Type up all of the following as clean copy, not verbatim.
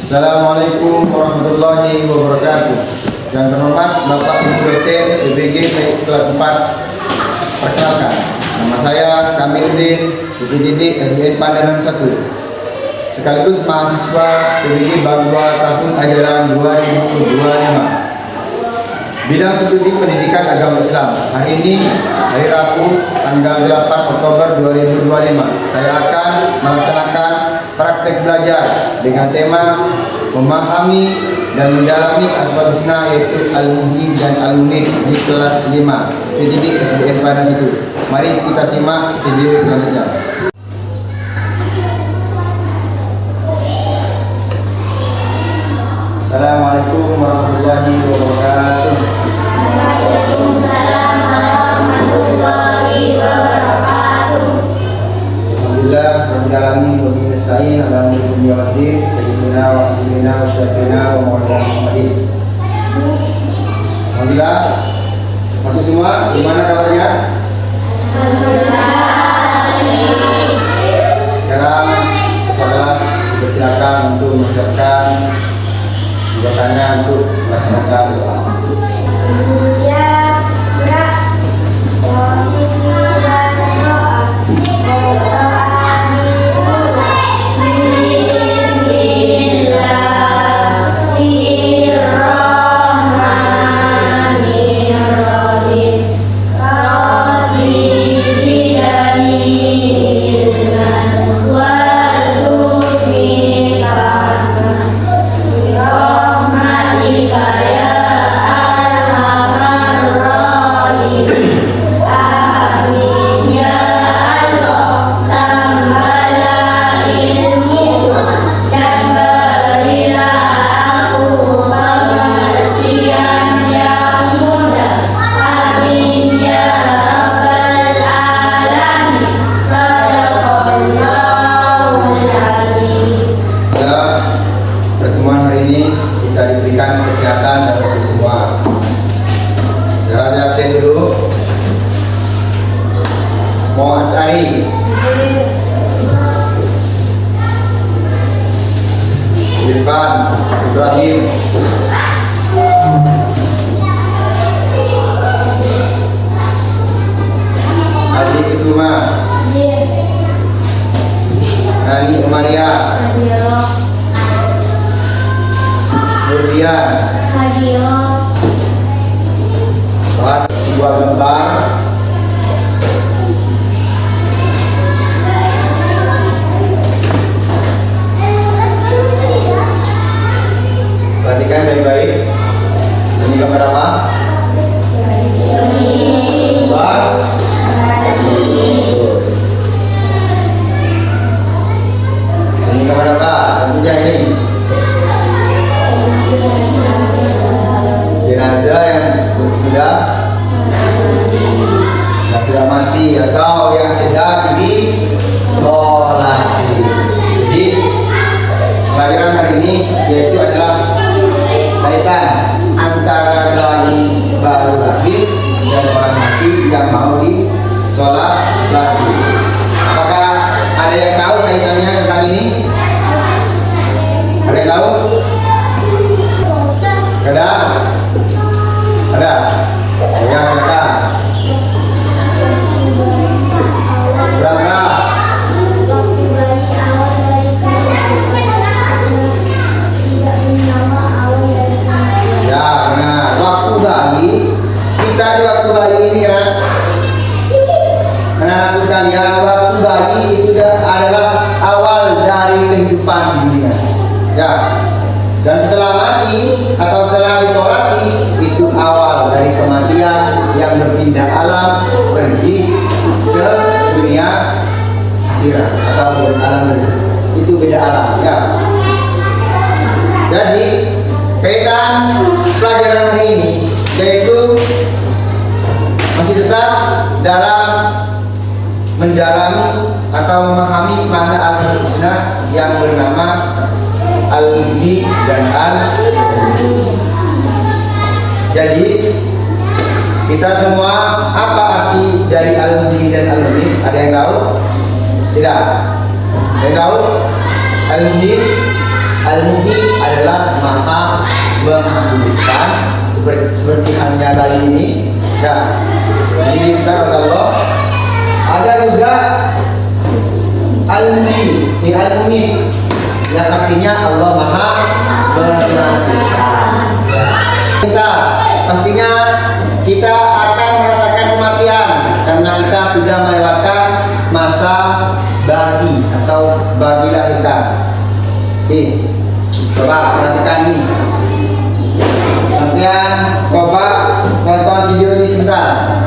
Assalamualaikum warahmatullahi wabarakatuh. Yang terhormat Bapak Ibu dosen PBG kelas 4. Perkenalkan, nama saya Kamiluddin, PPDD SDN Pandanan 1. Sekaligus mahasiswa PBG baru 2 tahun ajaran 2025. Bidang studi pendidikan agama Islam. Hari ini hari Rabu tanggal 8 Oktober 2025. Saya akan melaksanakan praktek belajar dengan tema memahami dan mendalami asmaul husna, yaitu al-muhyi dan al-mumit di kelas 5 PDD SDN Pandanan 1. Mari kita simak video selanjutnya. Assalamualaikum warahmatullahi wabarakatuh. Waalaikumsalam warahmatullahi wabarakatuh. Alhamdulillah rabbil alamin wa bihi nasta'in ala umuri dunya waddin sayyidina wa habibina wa syafiina wa maulana Muhammadin. Alhamdulillah, masuk semua. Gimana kabarnya? Alhamdulillah. Sekarang kelas dipersilakan untuk mempersiapkan gugatan untuk melaksanakan doa. Siap, gerak. Posisi dan doa. Berdoa dimulai. Bismillahirrahmanirrahim. Rabbi zidni ilman warzuqni fahman. Birahmatika ya arhamar rahimin. Amin ya Allah. Tambahlah ilmuku dan berilah aku pengertian yang mudah. Amin ya rabbal alamin. Sadaqallahul azim. Pada pertemuan hari ini kita diberikan kesehatan dan untuk semua. Caranya absen dulu. Mo Asari, Irfan, Ibrahim, Adi Kusuma, Nani Umaria, Nurdian. Buat sebuah gambar perhatikan baik-baik. Ini gambar apa? Buat ini gambar apa? Tentunya ini jenazah yang sudah mati atau yang sedang disolati. Jadi pelajaran hari ini yaitu adalah kaitan antara bayi baru lahir dan orang mati yang mau disolati. Apakah ada yang tahu kaitannya tentang ini? Ada yang tahu? Ada? Ada? Ya, silakan. Berat-berat. Ya, benar. Waktu bayi, kita di waktu bayi ini kan, anak-anakku sekalian, waktu bayi itu adalah awal dari kehidupan di dunia. Ya. Dan setelah mati atau setelah disolati, itu awal dari kematian yang berpindah alam pergi ke dunia akhirat atau alam bersih. Itu beda alam, ya. Jadi kaitan pelajaran hari ini yaitu masih tetap dalam mendalami atau memahami makna asmaul husna yang bernama al-muhyi dan al-mumit. Jadi kita semua, apa arti dari al-muhyi dan al-mumit? Ada yang tahu? Tidak. Ada yang tahu? Al-muhyi Al-Muhyi adalah maha menghidupkan, seperti halnya kali ini. Ya, dihidupkan oleh Allah. Ada juga Al-Muhyi, ini Al-Muhyi yang artinya Allah maha mematikan. Kita pastinya kita akan merasakan kematian karena kita sudah melewatkan masa bagi atau bagi lahirkan. Coba perhatikan ini. Kemudian coba nonton video ini sebentar.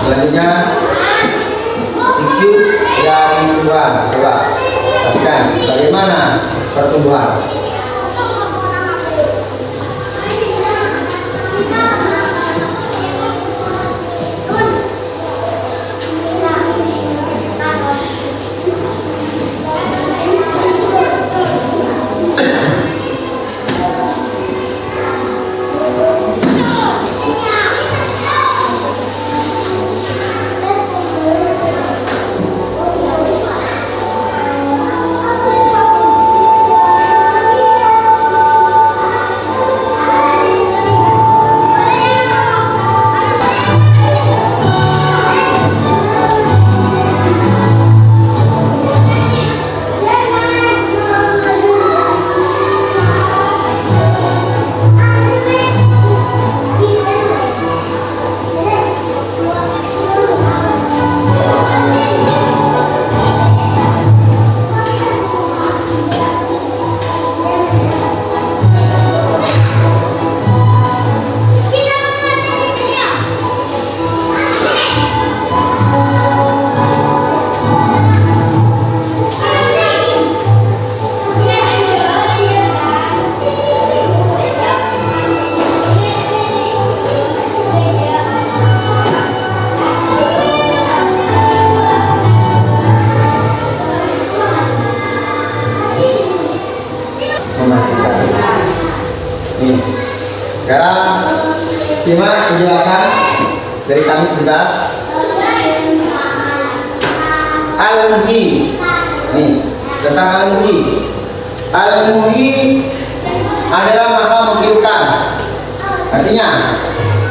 Selanjutnya siklus dari tumbuhan. Coba perhatikan bagaimana pertumbuhan. Nih, sekarang simak penjelasan dari kami sebentar. Al-Muhyi, nih tentang Al-Muhyi. Al-Muhyi adalah maha menghidupkan. Artinya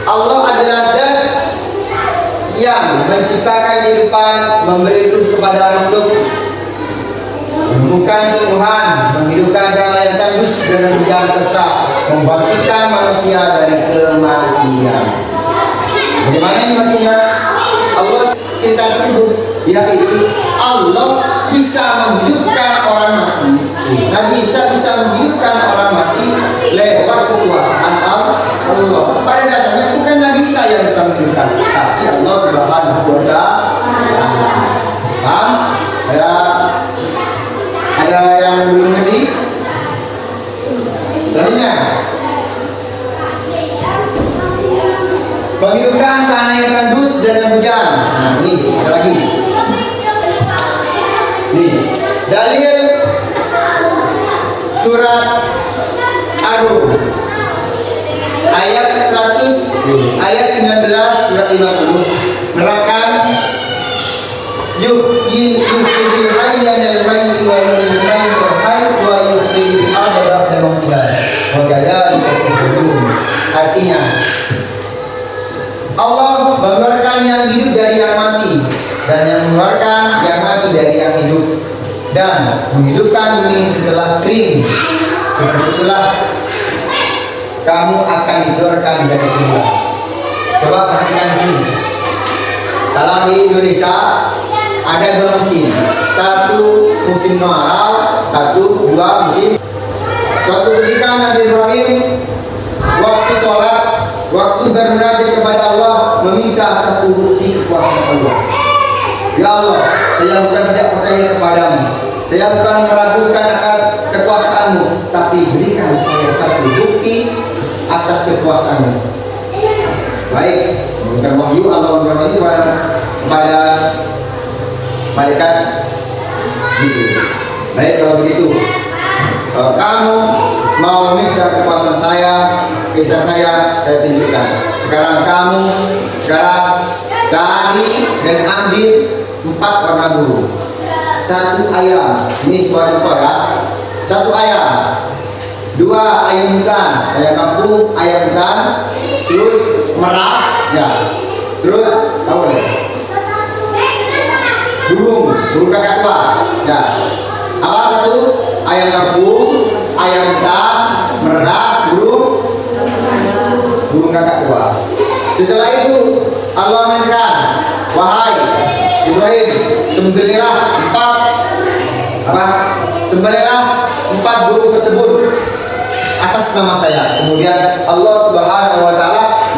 Allah adalah zat yang menciptakan kehidupan, memberi hidup kepada makhluk, menumbuhkan tumbuhan, menghidupkan dan melahirkan dus dengan hujan serta membangkitkan manusia dari kematian. Bagaimana ini maksudnya? Allah kita tersebut yaitu Allah bisa menghidupkan orang mati dan bisa menghidupkan orang mati lewat kekuasaan Allah. Pada dasarnya bukan Nabi Isa yang bisa menghidupkan, tapi Allah Subhanahu wa Ta'ala. Paham? Ada yang belum ngerti? Selanjutnya, menghidupkan tanah yang tandus dengan hujan. Nah ini ada lagi. Nih, dalil surat Ar-Rum ayat 100 ayat 19 surat 50 nerangkan yuhyil hayya minal mayyit wa yuhyil mayyita minal hayy wa yuhyil arda ba'da mawtiha wa kadzalika tukhrajuun. Artinya Allah mengeluarkan yang hidup dari yang mati dan yang mengeluarkan yang mati dari yang hidup dan menghidupkan bumi setelah kering. Seperti itulah kamu akan dikeluarkan dari sini. Coba perhatikan sini. Kalau di Indonesia ada dua musim, satu musim kemarau, dua musim. Suatu ketika Nabi Ibrahim waktu sholat bermunajat kepada Allah, meminta satu bukti kekuasaan Allah. Ya Allah, saya bukan tidak percaya kepadamu, saya bukan meragukan akan kekuasaanmu, tapi berikan saya satu bukti atas kekuasaanmu. Baik, memberikan wahyu, Allah memberikan wahyu kepada malaikat gitu. Baik, kalau begitu, kalau kamu mau meminta kekuasaan saya, kisah saya tunjukkan. Sekarang cari dan ambil 4 warna burung. 1 ayam, ini sebuah contoh ya. 1 ayam, 2 ayam hutan, ayam kampung, ayam hutan, terus merak, ya. Terus apa lagi? Burung kakak tua, ya. Apa 1? Ayam kampung, ayam hutan, merak, burung kakak tua. Setelah itu Allah menekan, wahai Ibrahim, sembelihlah 4 burung tersebut atas nama saya. Kemudian Allah Subhanahu wa taala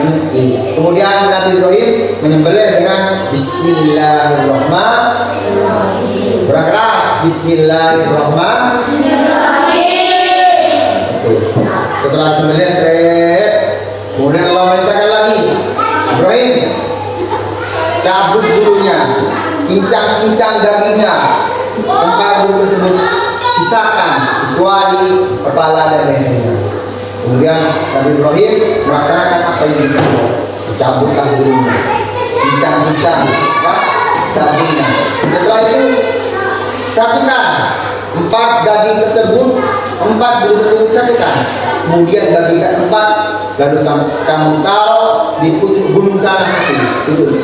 kemudian Nabi Ibrahim menyembelih dengan bismillahirrahmanirrahim. Kurang keras, bismillahirrahmanirrahim. Setelah sembelih kemudian Allah merintahkan lagi, Ibrahim, cabut bulunya, kincang-kincang dagingnya, 4 burung tersebut sisakan kecuali kepala dan lehernya. Kemudian Nabi Ibrahim melaksanakan apa yang diinginkan, dicabutlah bulunya, kincang-kincang dagingnya. Setelah itu satukan 4 daging tersebut, 4 burung tersebut satukan. Kemudian bagikan 4, lalu kamu taruh di pucuk gunung sana 1, itu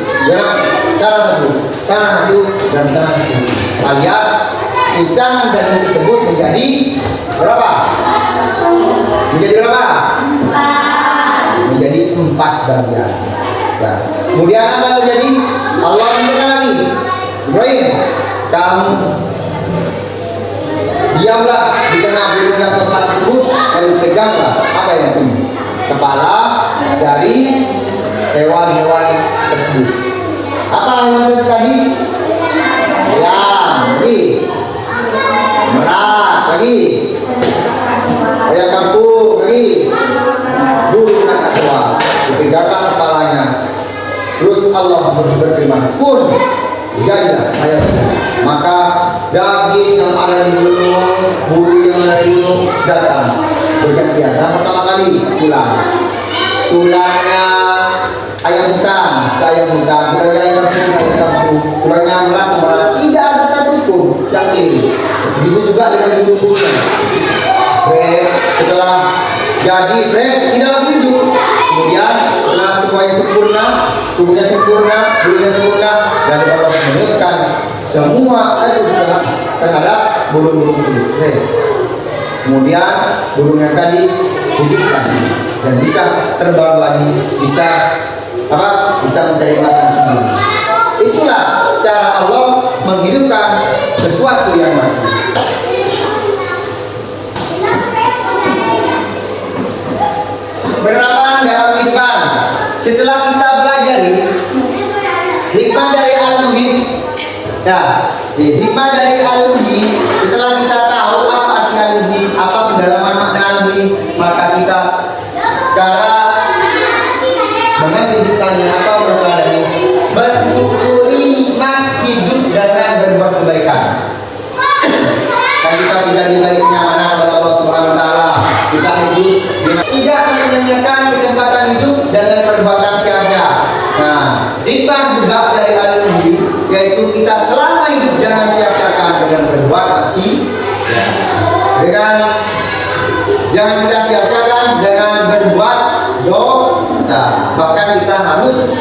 sana 1, sana 1, dan sana 1. Alias kincangan daging tersebut menjadi berapa? Menjadi berapa? 4. Menjadi 4 bagian. Nah, kemudian apa terjadi? Allah minta lagi, Ibrahim, kamu diamlah di tengah burung yang 4 tersebut, lalu peganglah apa yang tumbuh, kepala dari hewan-hewan tersebut. Apa yang tadi? Ayam lagi, merak lagi, ayam kampung lagi, burung kakak tua. Dipeganglah kepalanya. Terus Allah berfirman, kun, jadilah ayam. Maka daging yang ada di gunung, bulu yang ada di gunung datang bergantian. Nah, pertama kali tulangnya ayam hutan ke ayam hutan, tulangnya ayam kampung, tulangnya merak, tidak ada satu pun yang ini. Begitu juga dengan bulu-bulunya. Setelah jadi tidak lagi hidup. Kemudian setelah semuanya sempurna, tubuhnya sempurna, bulunya sempurna, dan Allah menurunkan semua juga terhadap burung-burung itu. Kemudian burung yang tadi hidupkan dan bisa terbang lagi, bisa mencari makan sendiri. Itulah cara Allah menghidupkan sesuatu yang mati. Penerapan dalam kehidupan. Setelah kita pelajari hikmah dari al-muhim, ya, hikmah dari al-muhim, setelah kita tahu apa arti al-muhim, apa pendalaman makna al-muhim, maka kita cara menghidupkannya atau meneladani, bersyukuri nikmat hidup dengan berbuat kebaikan. Dan kita sudah diberi kenyamanan oleh Allah Subhanahu wa taala. Kita hidup tidak menyanyiakan kesempatan hidup dengan perbuatan sia-sia. Nah, hikmah juga dari al-muhim yaitu kita selama hidup jangan sia-siakan dengan berbuat maksiat. Jangan kita sia-siakan dengan berbuat dosa. Bahkan kita harus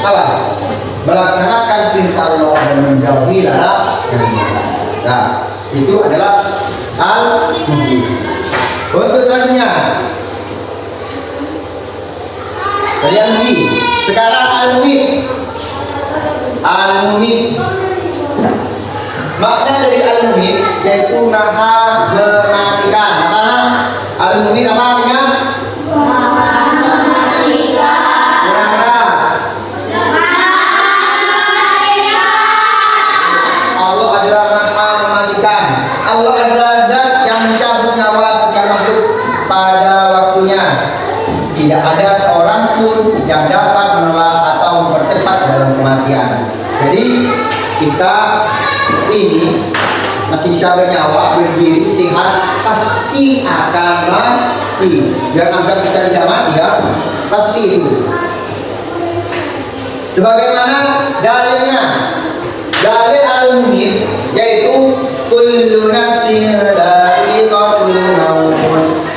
melaksanakan perintah Allah dan menjauhi larangan. Nah, itu adalah al-muhim. Untuk selanjutnya, tadi al-muhim. Sekarang al-muhim. Al-muhim. Makna dari al-muhim yaitu maha mematikan. Apa? Al-muhim apa artinya? Mematikan. tidak ada seorang pun yang dapat menolak atau mempercepat dalam kematian. Jadi kita ini masih bisa bernyawa, berdiri, sehat, pasti akan mati. Biar anggap kita tidak mati ya, pasti itu. Sebagaimana dalilnya, dalil al-mumit yaitu kullu nafsin dha'iqatul maut.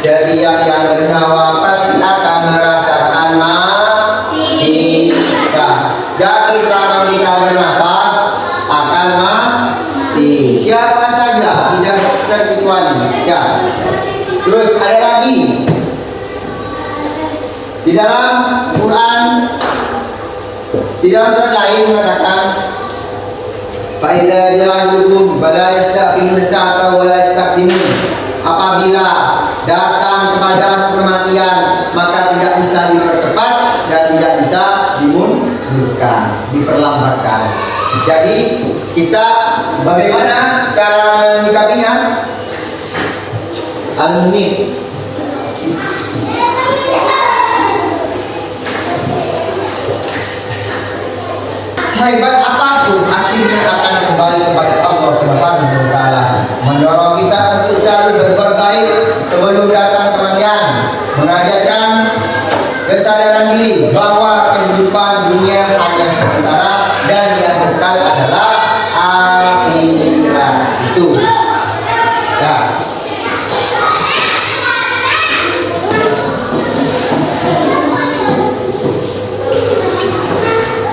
Jadi yang bernyawa pasti akan merasakan mati. Ya, jadi selama kita bernafas akan mati. Siapa saja tidak terkecuali. Ya. Terus ada lagi di dalam Quran, di dalam surat lain mengatakan fa'idza ja'alukum fala yastaqimuna sa'ata wa la yastaqdimun. Apabila datang kepada kematian maka tidak bisa dipercepat dan tidak bisa dimundurkan, diperlambatkan. Jadi kita bagaimana cara menyikapinya? Al-Mumit. Sehebat apapun akhirnya akan kembali kepada Allah Subhanahu wa taala. Mendorong kita untuk selalu berbuat baik sebelum datang kematian, mengajarkan kesadaran diri bahwa kehidupan dunia hanya sementara dan yang kekal adalah akhirat. Itu. Ya.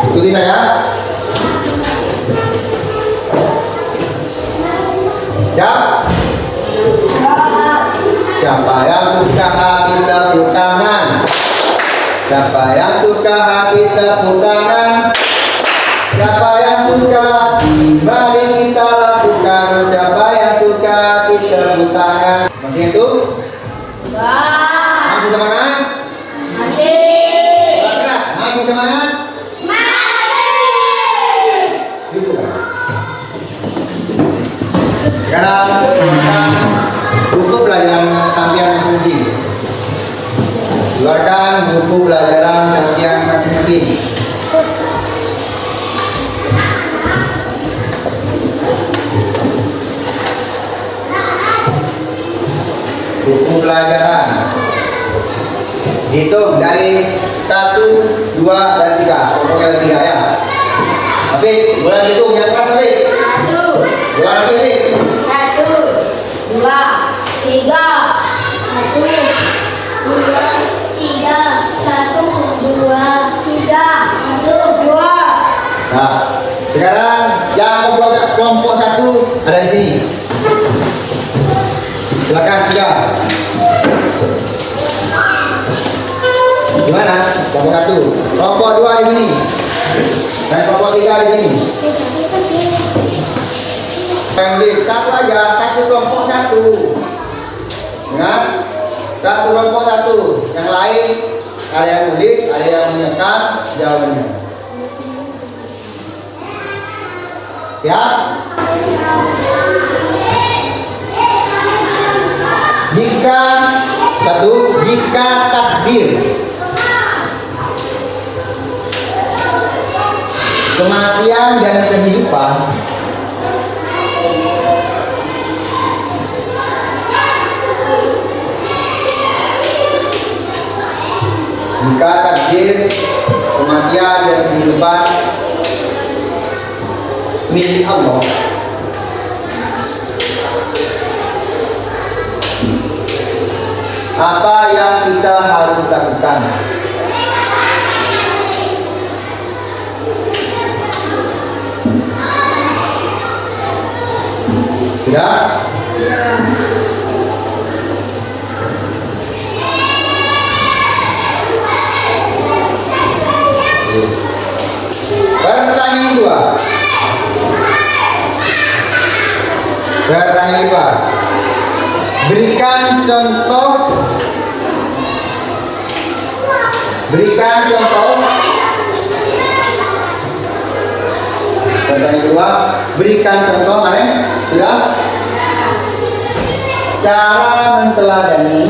Ikuti saya. Siapa yang suka hati tepuk tangan? Siapa yang suka hati tepuk tangan? Siapa yang suka hati? Mari kita lakukan. Siapa yang suka hati tepuk tangan? Masih itu? Masih semangat? Masih. Masih semangat? Sekarang kita buku pelajaran sampian masing-masing. Keluarkan buku pelajaran sampian masing-masing. Buku pelajaran. Hitung dari 1, 2, dan 3. Pokoknya ada 3 ya. Tapi boleh hitung yang keras tapi. 2 lagi tapi. 1, 2, 3. 1, 2, 3. 1, 2. Nah, sekarang yang kelompok 1 ada di sini. Silakan 3. Gimana? Kelompok 1. Kelompok 2 di sini. Dan kelompok 3 di sini. Family 1 aja, 1 kelompok 1. Ingat? 1 kelompok 1. Yang lain ada yang nulis, ada yang menyekan jawabannya. Ya. Jika takdir kematian dan kehidupan jika takdir kematian dan kehidupan milik Allah, apa yang kita harus lakukan? Tidak? Pertanyaan kedua. Pertanyaan kedua. Berikan contoh. Pertanyaan kedua. Berikan contoh. Mana? Sudah? Cara menteladani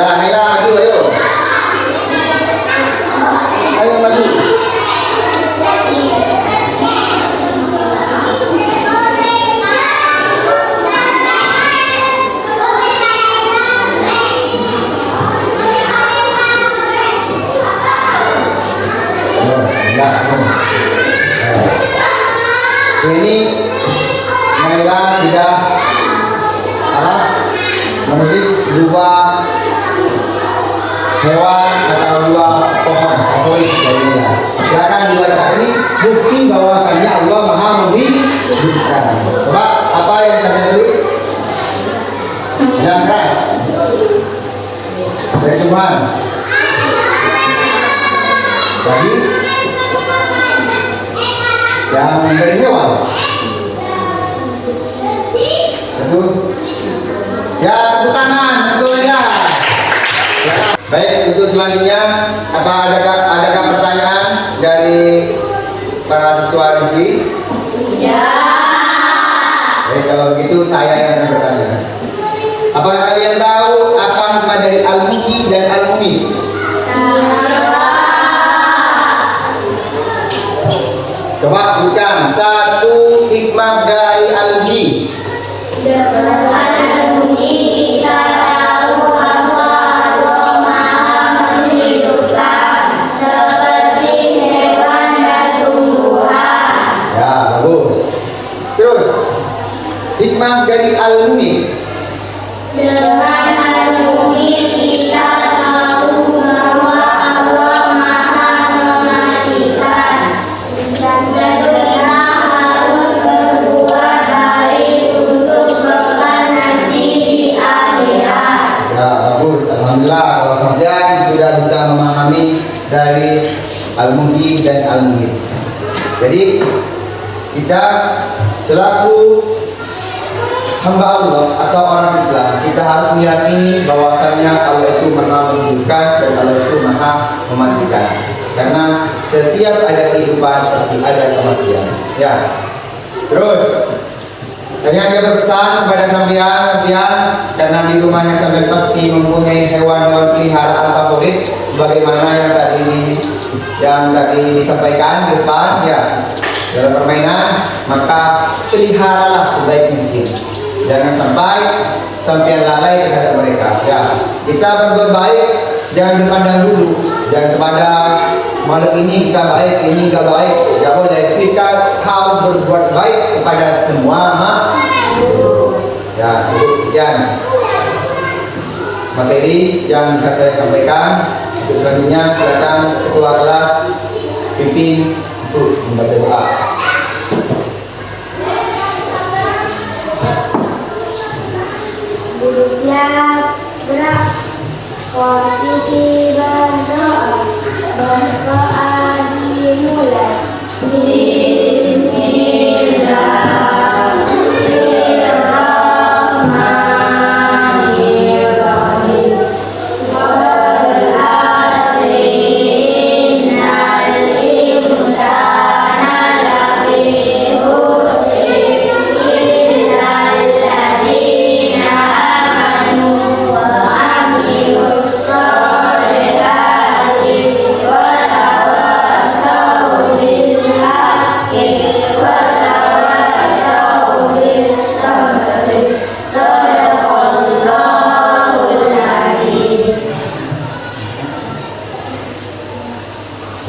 Ya, Naila maju ayo. Ayo maju. Ini Naila sudah menulis dua hewan atau dua pohon favorit dari Naila. Silakan dibaca. Ini bukti bahwasannya Allah Maha menghidupkan. Coba apa yang kita tulis? Yang keras. Dari Tuhan. Jadi yang dari hewan. Betul. Ya, tepuk tangan untuk ya. Baik, untuk selanjutnya adakah pertanyaan dari para siswa di sini? Ya. Baik, kalau begitu saya yang akan bertanya. Apakah kalian tahu apa hikmah dari al-muhyi dan al-mumit? Coba sebutkan satu hikmah dari al-muhyi. Ya, bagus. Terus hikmah dari al-mumit. Dengan al-mumit kita tahu bahwa Allah Maha mematikan dan kita harus berbuat baik untuk bekal nanti di akhirat. Ya, bagus. Alhamdulillah kalau sampean sudah bisa memahami dari al-muhyi dan al-mumit. Jadi kita selaku hamba Allah atau orang Islam, kita harus meyakini bahwasannya Allah itu Maha menghidupkan dan Allah itu Maha mematikan. Karena setiap ada kehidupan pasti ada kematian. Ya. Terus saya hanya berpesan kepada sampean karena di rumahnya sampean pasti mempunyai hewan-hewan peliharaan favorit sebagaimana yang tadi disampaikan di depan ya. Dalam permainan maka peliharalah sebaik mungkin. Jangan sampai lalai terhadap mereka. Ya, kita berbuat baik jangan dipandang dulu. Jangan kepada makhluk ini kita baik, ini enggak baik. Enggak boleh. Kita harus berbuat baik kepada semua makhluk. Ya, cukup sekian materi yang bisa saya sampaikan. Untuk selanjutnya silakan ketua kelas pimpin untuk membaca doa. Guru siap gerak, posisi berdoa, berdoa dimulai. Bismillahirrahmanirrahim.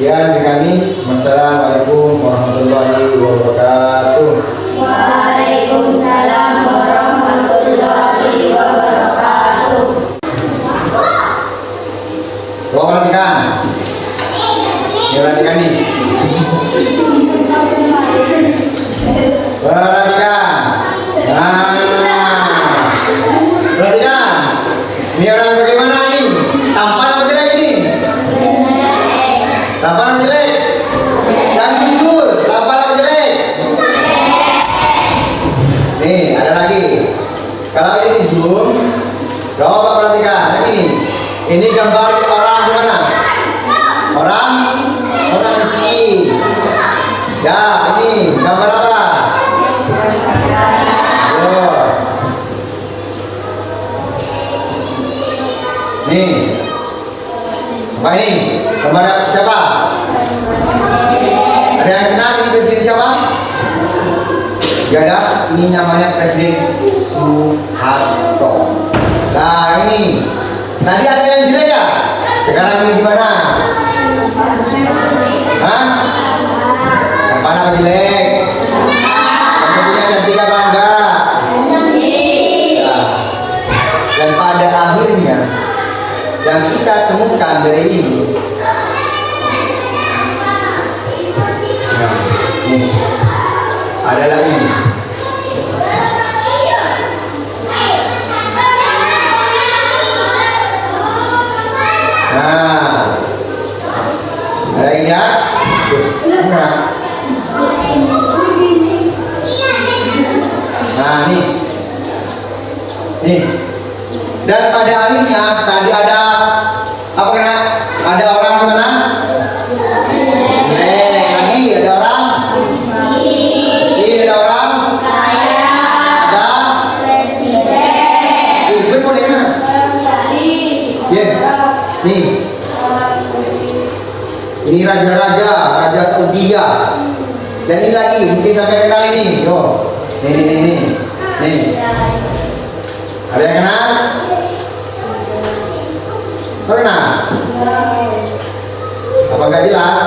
Sekian dari kami. Wassalamualaikum warahmatullahi wabarakatuh. Waalaikumsalam warahmatullahi wabarakatuh. Coba perhatikan. Perhatikan nih. Perhatikan. Perhatikan. Ini orang bagaimana ini? Tampan apa jelek ini? Tampan apa jelek? Yang jujur. Tampan apa jelek? Nih, ada lagi. Kalau ini di zoom, coba perhatikan. Yang ini. Ini gambar orang gimana? Orang miskin. Ya, ini gambar apa? Yo. Nih. Apa ini? Gambar siapa? Ada yang kenal ini presiden siapa? Ya ada. Ini namanya Presiden Soeharto. Nah ini. Tadi ada yang jelek ya? Sekarang ini gimana? Hah? Apa nama jelek? yang kita temukan dari ini. Nah, ini ada lagi. Nah, ada lagi ya? Nah, nah nih. Dan pada akhirnya tadi ada apa kena? Ada orang mana? Lagi ada orang. Ini ada orang. Ada. Boleh kena? Ya. Nih. Ini raja Saudi ya. Dan ini lagi, mungkin sampai kenal ini. Yo. Nih. Ada yang kenal? Pernah? Apa nggak jelas?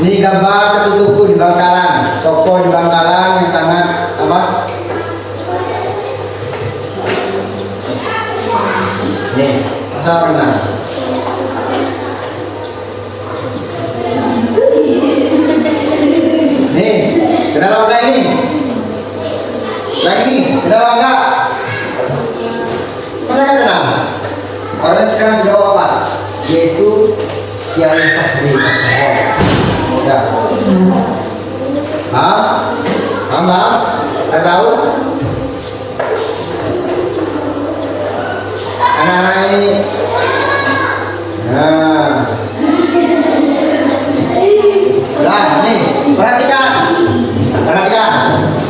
Ini gambar satu toko di Bangkalan, toko di Bangkalan yang sangat apa? Nih, masa pernah? Nih, kenal enggak ini? Yang ini, kenal enggak? Masa kan kenal? Orangnya sekarang sudah wafat, yaitu Kiai Fahri Masahor. Ya. Bang? Ada tahu? Anak-anak ini. Nah. Nah, nih, perhatikan.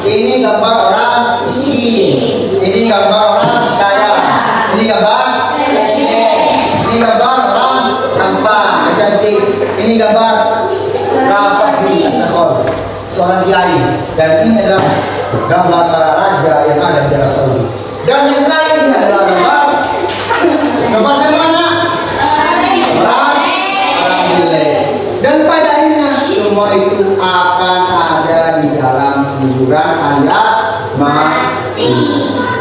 Ini gambar orang miskin. Ini gambar orang kaya. Ini gambar Ini gambar orang tampan, cantik. Ini gambar Fahri Masahor, seorang kiai. Dan ini adalah gambar para raja yang ada di Arab Saudi. Dan yang lain adalah gambar saya mana? Orang milik. Dan pada akhirnya semua itu akan ada di dalam kuburan alias mati.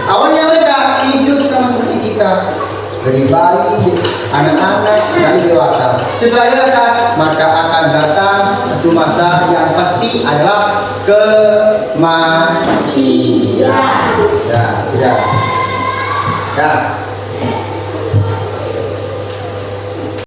Awalnya mereka hidup sama seperti kita, dari bayi, anak-anak, dan dewasa. Setelah dewasa, maka akan datang satu masa yang pasti adalah kematian. Ya, sudah. Ya.